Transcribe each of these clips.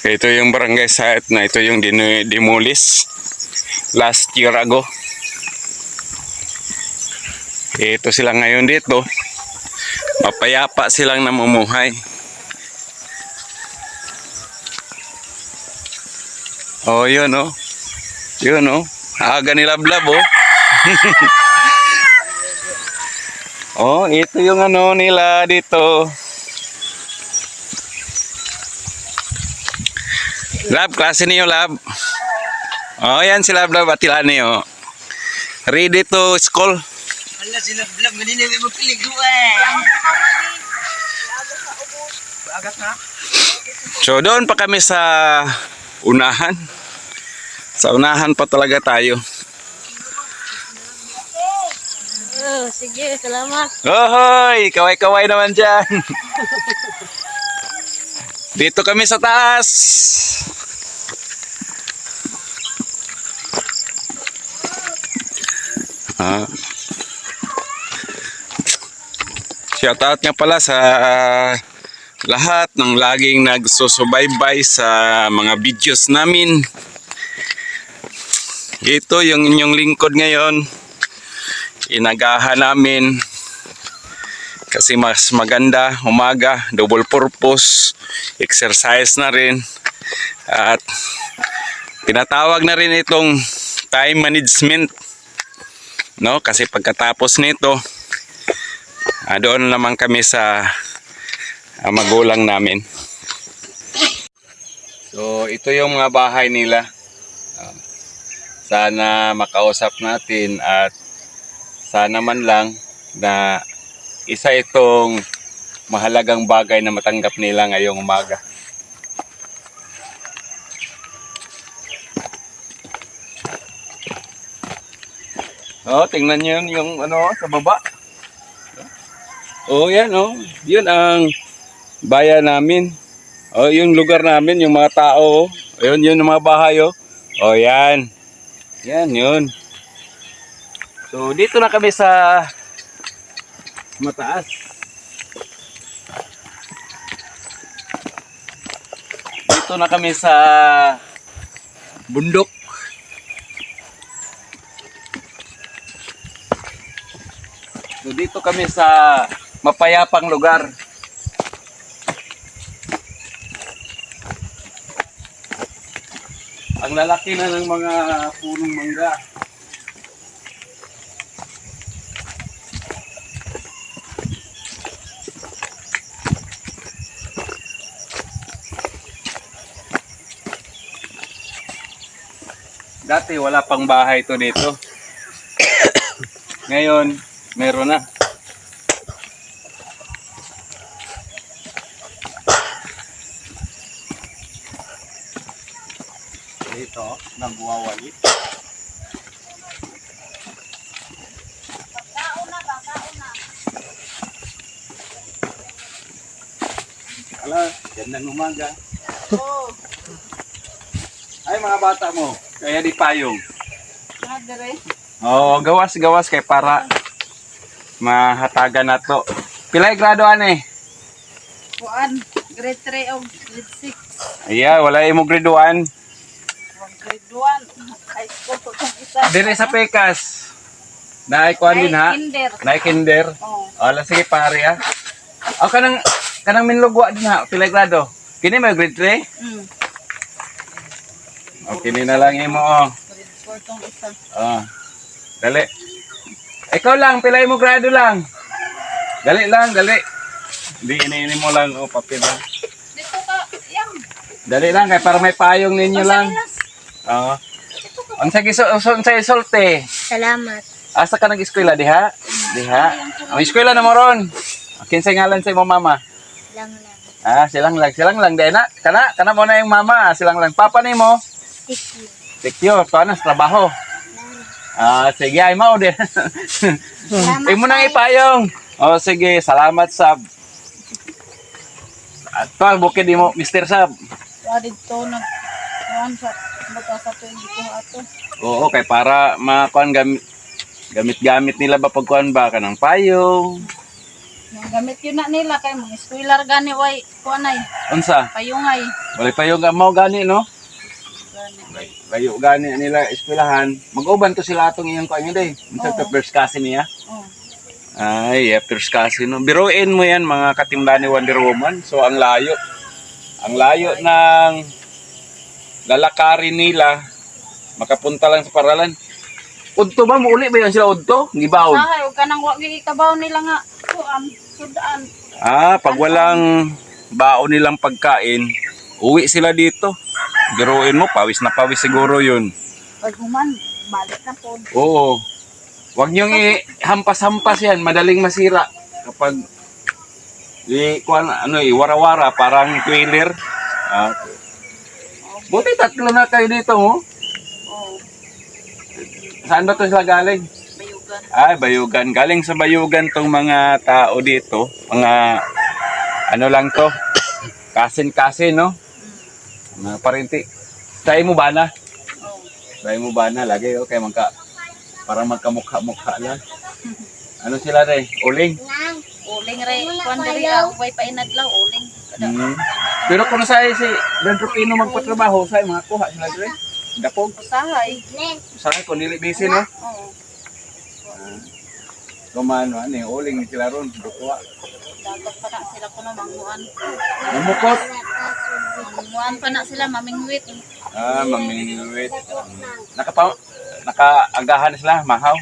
Ito yung barangay site na ito yung demolish last year ago. Ito sila ngayon dito. Mapayapa silang namumuhay. Oh, yun oh. Yun oh. Aga nila blab oh. Oh, ito yung ano nila dito. Lab, klase niyo lab. Oh, yan si lab atilan niyo. Ready to school. Ala sila vlog ganina may magpiliguan. Agas na. So doon pa kami sa unahan. Sa unahan pa talaga tayo. Oh, sige, salamat. Ohoy, kaway-kaway naman dyan. Dito kami sa taas. Shoutout nga pala sa lahat ng laging nagsusubaybay sa mga videos namin. Ito yung inyong lingkod ngayon. Inagahan namin kasi mas maganda umaga, double purpose, exercise na rin, at tinatawag na rin itong time management, no? Kasi pagkatapos nito doon naman kami sa magulang namin. So ito yung mga bahay nila. Sana makausap natin at sana man lang na isa itong mahalagang bagay na matanggap nila ngayong umaga. Oh, tingnan niyo yung ano sa baba. Oh, yan oh. Yun ang bayan namin. Oh, yung lugar namin, yung mga tao. Oh. Ayun, yun yung mga bahay oh. Oh, yan. Yan, yun. So, dito na kami sa mataas. Dito na kami sa bundok. So, dito kami sa mapayapang lugar. Ang lalaki na ng mga punong mangga. Dati wala pang bahay to dito. Ngayon, meron na. Dito, nagwawali. Ala, gandang umaga. Oh, Ay, mga bata mo, kaya di payong. madre. Oo, gawas-gawas kay para mahatagan na to. Pilay graduan eh. Kuan, grade 3 o grade 6. Iya, wala mo grade 1. Grade 1. High school ko itong isa. Dire sa Pekas. Naay kuan din ha. Kinder. Naay kinder. Oh. Ala sige pare ha. O kanang minlugwa din ha. Pilay grado. Kini may grade 3? O kini na lang imo oh. Grade 4 itong isa. Oh. Dali. Ikaw lang, pilay mo grado lang. Dali lang, dali. Hindi ini mo lang o papel lang. Dito ka, yan. Dali lang kay para may payong ninyo lang. Oo. Unsay isulti? Salamat. Asa ka nag-eskwela diha? Diha. Ang eskwela na mo ron. Kinsay ngalan sa imong mama? Lang lang. Silang lang dai na. Kana mo na yung mama, silang lang. Papa nimo? Tiki. Tikyo, paano sa trabaho? Sige, ay mao din. Imo nang ipayong. Oh, sige, salamat sab. Ato ang bukid mo, Mr. Sab. Dito nag sa bata sa tuwing ko ato. Oo, kay para makuan gamit-gamit nila ba pagkuan ba kanang payong. Yung gamit yun na nila kay mga eskwela gani way kuanay Unsa? payungay. Wala pa yung mo gani no? Gani. Layo gani nila eskwelahan. Mag-uban to sila atong iyang kuan day. Unsa to Oo. first kasi niya? Oh. Ay, first kasi no. Biruin mo yan mga katimba ni Wonder Woman. So ang layo. Ang layo ng lalakarin nila. Makapunta lang sa paralan. Udto ba? Muuli ba yan sila udto? Gibaon. Sahay og kanang wa gyud ikabaw nila nga kuan sudaan. Pag walang baon nilang pagkain, uwi sila dito. Biruin mo, pawis na pawis siguro yun. Pag human balik na pod. Oo. Huwag niyong i-hampas-hampas yan. Madaling masira. Kapag wara-wara, parang trailer. Buti tatlo na kayo dito, mo. Oh, Saan ba to sila galing? bayugan. Bayugan. Galing sa Bayugan tong mga tao dito. Mga, ano lang to, kasin-kasin, no? Mga parinti. Tayo mo ba na? Oh. Tayo mo ba na? Lagi, okay, parang magkamukha-mukha lang. Ano sila rin? Uling? Uling ray kuan diri way painadlaw uling. Kada. Pero kung sa'yo si Dan Rupino magpatrabaho, sa'yo mga kuha sila rin. Dapog. Usahay. Sa'yo kung dili busy, no? Oo. Kumano, uling ni sila ron. Kuha. Dapat pa na sila kuno manguan. Namukot. Manguan pa na sila mamingwit. Mamingwit. Nakaagahan sila, mahaw.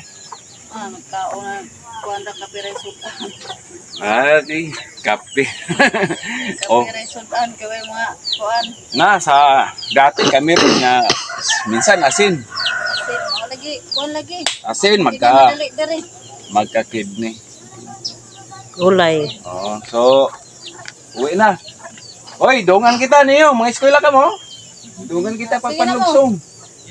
Magkaon kuan ra kapiray sudan. Di, kape. Oh, Kapiray sudan kay mga kuan. dati kami rin na minsan asin. Asin lagi, kuan lagi. Asin, Hindi madali diri. magka-kidney. Ulay. Oo, so, uwi na. Hoy, dungan kita niyo, mga eskwela ka mo. Dungan kita pag Sige na mo. panlugsong.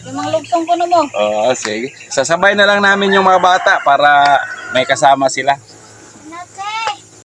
Yung mga lugsong ko na mo. Oo, sige. Sasabay na lang namin yung mga bata para may kasama sila.